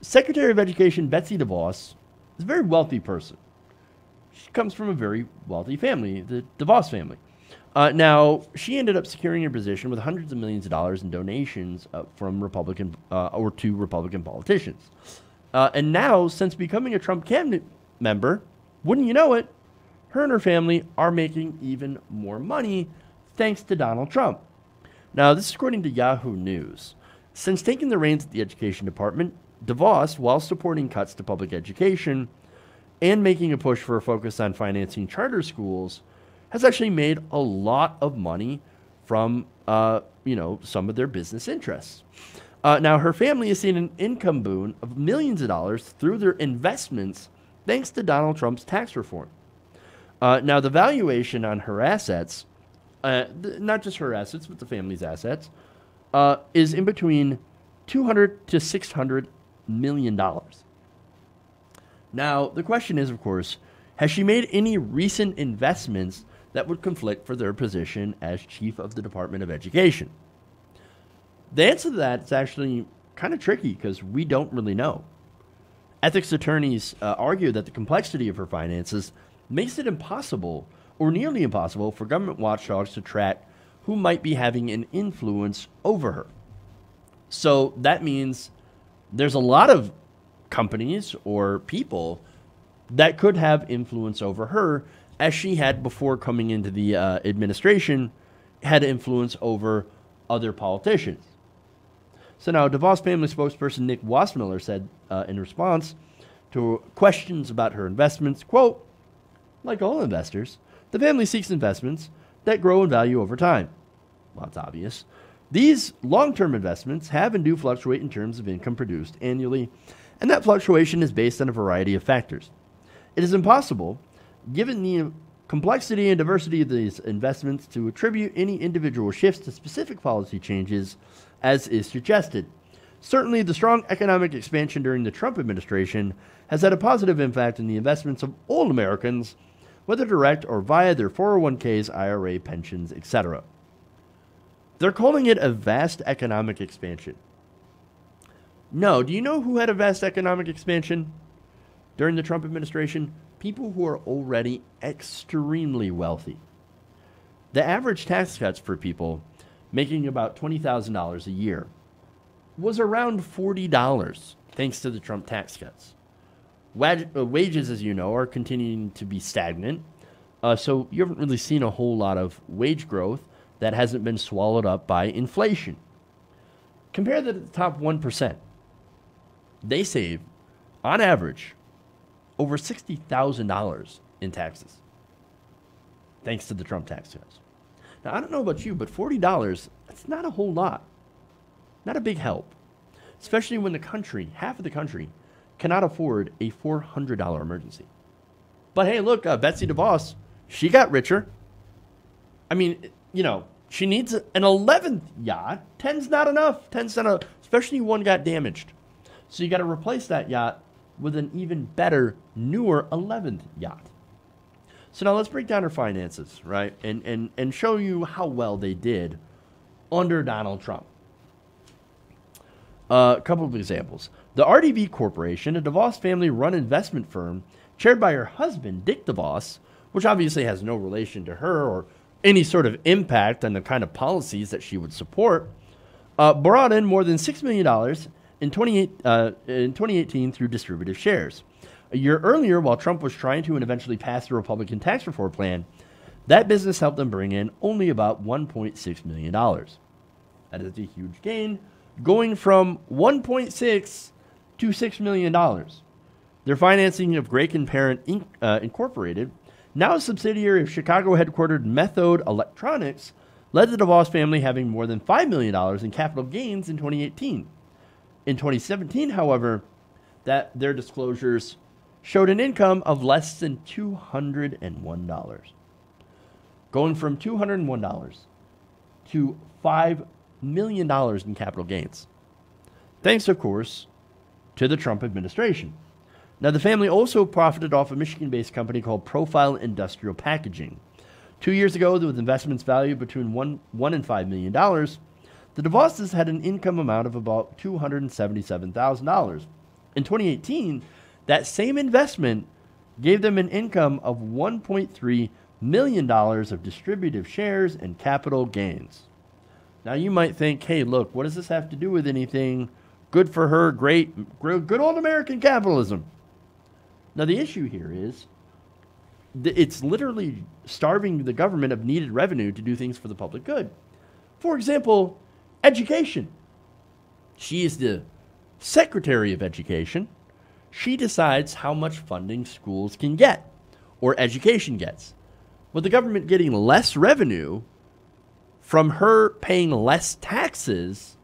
Secretary of Education Betsy DeVos is a very wealthy person. She comes from a very wealthy family, the DeVos family. Now, she ended up securing her position with hundreds of millions of dollars in donations from Republican or to Republican politicians. And now, since becoming a Trump cabinet member, wouldn't you know it, her and her family are making even more money thanks to Donald Trump. Now, this is according to Yahoo News. Since taking the reins at the education department, DeVos, while supporting cuts to public education and making a push for a focus on financing charter schools, has actually made a lot of money from, some of their business interests. Now, her family has seen an income boon of millions of dollars through their investments thanks to Donald Trump's tax reform. Now, the valuation on her assets, not just her assets, but the family's assets, is in between $200 to $600 million. Now, the question is, of course, has she made any recent investments that would conflict for their position as chief of the Department of Education? The answer to that is actually kind of tricky because we don't really know. Ethics attorneys argue that the complexity of her finances makes it impossible or nearly impossible for government watchdogs to track who might be having an influence over her. So that means there's a lot of companies or people that could have influence over her, as she had before coming into the administration, had influence over other politicians. So now, DeVos family spokesperson Nick Wasmiller said in response to questions about her investments, quote, "Like all investors, the family seeks investments that grow in value over time." Well, that's obvious. These long-term investments have and do fluctuate in terms of income produced annually, and that fluctuation is based on a variety of factors. It is impossible, given the complexity and diversity of these investments, to attribute any individual shifts to specific policy changes, as is suggested. Certainly, the strong economic expansion during the Trump administration has had a positive impact on the investments of all Americans, whether direct or via their 401ks, IRA, pensions, etc. They're calling it a vast economic expansion. No, do you know who had a vast economic expansion during the Trump administration? People who are already extremely wealthy. The average tax cuts for people making about $20,000 a year was around $40 thanks to the Trump tax cuts. Wages, as you know, are continuing to be stagnant, so you haven't really seen a whole lot of wage growth that hasn't been swallowed up by inflation. Compare that to the top 1%. They save, on average, over $60,000 in taxes, thanks to the Trump tax cuts. Now, I don't know about you, but $40, that's not a whole lot. Not a big help, especially when the country, half of the country, cannot afford a $400 emergency. But hey, look, Betsy DeVos, she got richer. I mean, she needs an 11th yacht. 10's not enough. 10's not enough, especially one got damaged. So you got to replace that yacht with an even better, newer 11th yacht. So now let's break down her finances, right? And show you how well they did under Donald Trump. A couple of examples. The RDV Corporation, a DeVos family-run investment firm chaired by her husband, Dick DeVos, which obviously has no relation to her or any sort of impact on the kind of policies that she would support, brought in more than $6 million in 2018 through distributive shares. A year earlier, while Trump was trying to and eventually pass the Republican tax reform plan, that business helped them bring in only about $1.6 million. That is a huge gain, going from 1.6 to $6 million. Their financing of Grayson Parent Incorporated, now a subsidiary of Chicago-headquartered Methode Electronics, led the DeVos family having more than $5 million in capital gains in 2018. In 2017, however, that their disclosures showed an income of less than $201. Going from $201 to $5 million in capital gains. Thanks, of course, to the Trump administration. Now, the family also profited off a Michigan-based company called Profile Industrial Packaging. 2 years ago, with investments valued between $1 and $5 million, the DeVos's had an income amount of about $277,000 In 2018, that same investment gave them an income of $1.3 million of distributive shares and capital gains. Now you might think, hey, look, what does this have to do with anything? Good for her, great, good old American capitalism. Now the issue here is it's literally starving the government of needed revenue to do things for the public good. For example, education. She is the Secretary of Education. She decides how much funding schools can get or education gets. With the government getting less revenue from her paying less taxes,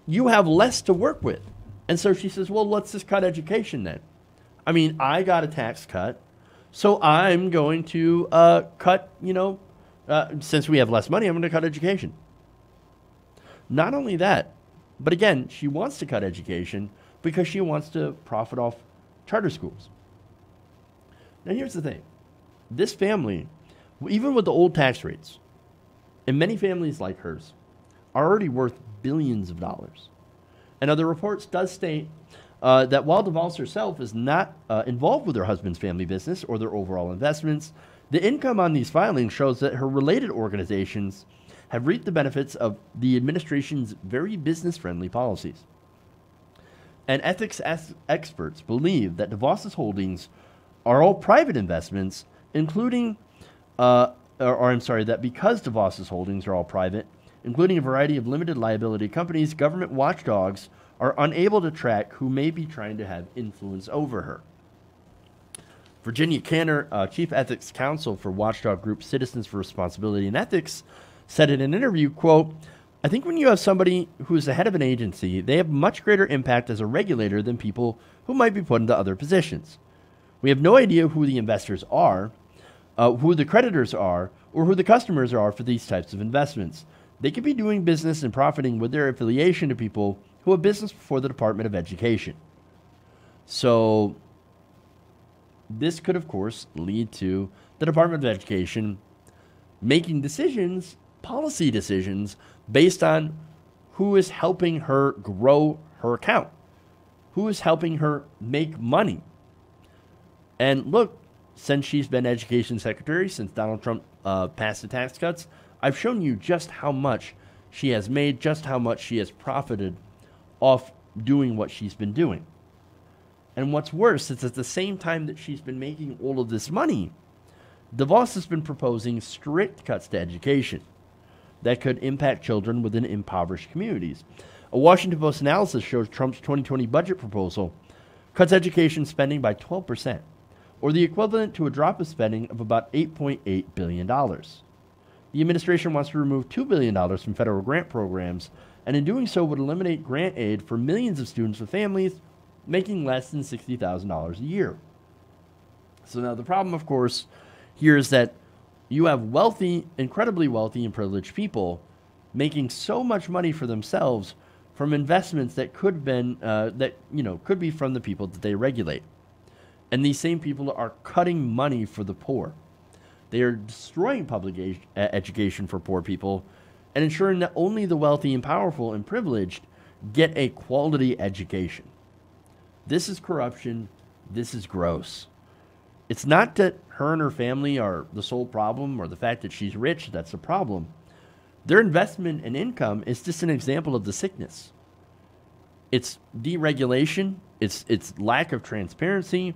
you have less to work with. And so she says, well, let's just cut education then. I mean, I got a tax cut, so I'm going to cut, since we have less money, I'm going to cut education. Not only that, but again, she wants to cut education because she wants to profit off charter schools. Now, here's the thing. This family, even with the old tax rates, and many families like hers, are already worth billions of dollars. And other reports does state that while DeVos herself is not involved with her husband's family business or their overall investments, the income on these filings shows that her related organizations have reaped the benefits of the administration's very business-friendly policies. And ethics experts believe that DeVos's holdings are all private investments, including, that because DeVos's holdings are all private, including a variety of limited liability companies, government watchdogs are unable to track who may be trying to have influence over her. Virginia Canner, Chief Ethics Counsel for watchdog group Citizens for Responsibility and Ethics, said in an interview, quote, I think when you have somebody who is the head of an agency, they have much greater impact as a regulator than people who might be put into other positions. We have no idea who the investors are, who the creditors are, or who the customers are for these types of investments. They could be doing business and profiting with their affiliation to people who have business before the Department of Education. So this could, of course, lead to the Department of Education making decisions, policy decisions, based on who is helping her grow her account, who is helping her make money. And look, since she's been Education Secretary, since Donald Trump passed the tax cuts, I've shown you just how much she has made, just how much she has profited off doing what she's been doing. And what's worse is at the same time that she's been making all of this money, DeVos has been proposing strict cuts to education that could impact children within impoverished communities. A Washington Post analysis shows Trump's 2020 budget proposal cuts education spending by 12%, or the equivalent to a drop of spending of about $8.8 billion. The administration wants to remove $2 billion from federal grant programs, and in doing so would eliminate grant aid for millions of students with families making less than $60,000 a year. So now the problem, of course, here is that you have wealthy, incredibly wealthy and privileged people making so much money for themselves from investments that could be from the people that they regulate. And these same people are cutting money for the poor. They are destroying public education for poor people and ensuring that only the wealthy and powerful and privileged get a quality education. This is corruption. This is gross. It's not that her and her family are the sole problem or the fact that she's rich that's the problem. Their investment and income is just an example of the sickness. It's deregulation, it's lack of transparency,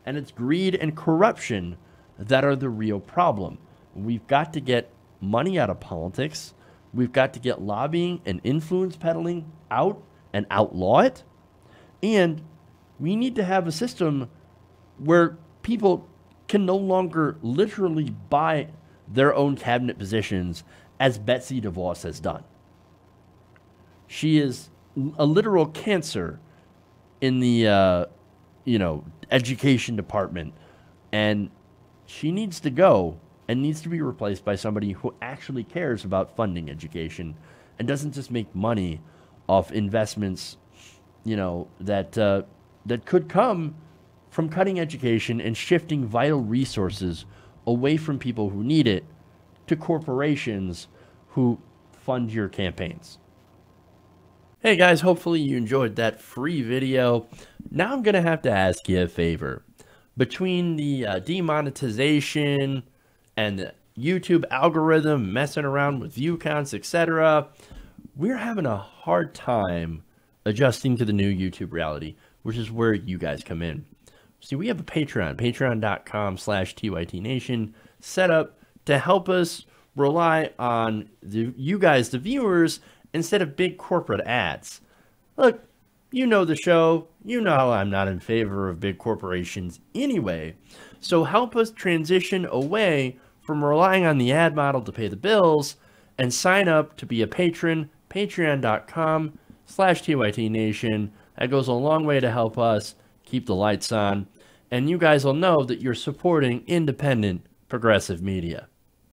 and it's greed and corruption that are the real problem. We've got to get money out of politics. We've got to get lobbying and influence peddling out and outlaw it. And we need to have a system where people can no longer literally buy their own cabinet positions as Betsy DeVos has done. She is a literal cancer in the education department, and she needs to go and needs to be replaced by somebody who actually cares about funding education and doesn't just make money off investments, that could come from cutting education and shifting vital resources away from people who need it to corporations who fund your campaigns. Hey guys, hopefully you enjoyed that free video. Now I'm going to have to ask you a favor. Between the demonetization and the YouTube algorithm messing around with view counts, etc., we're having a hard time adjusting to the new YouTube reality, which is where you guys come in. See, we have a Patreon, patreon.com/TYTNation, set up to help us rely on you guys, the viewers, instead of big corporate ads. Look, you know the show. You know how I'm not in favor of big corporations anyway. So help us transition away from relying on the ad model to pay the bills and sign up to be a patron, patreon.com/TYTNation. That goes a long way to help us keep the lights on. And you guys will know that you're supporting independent, progressive media.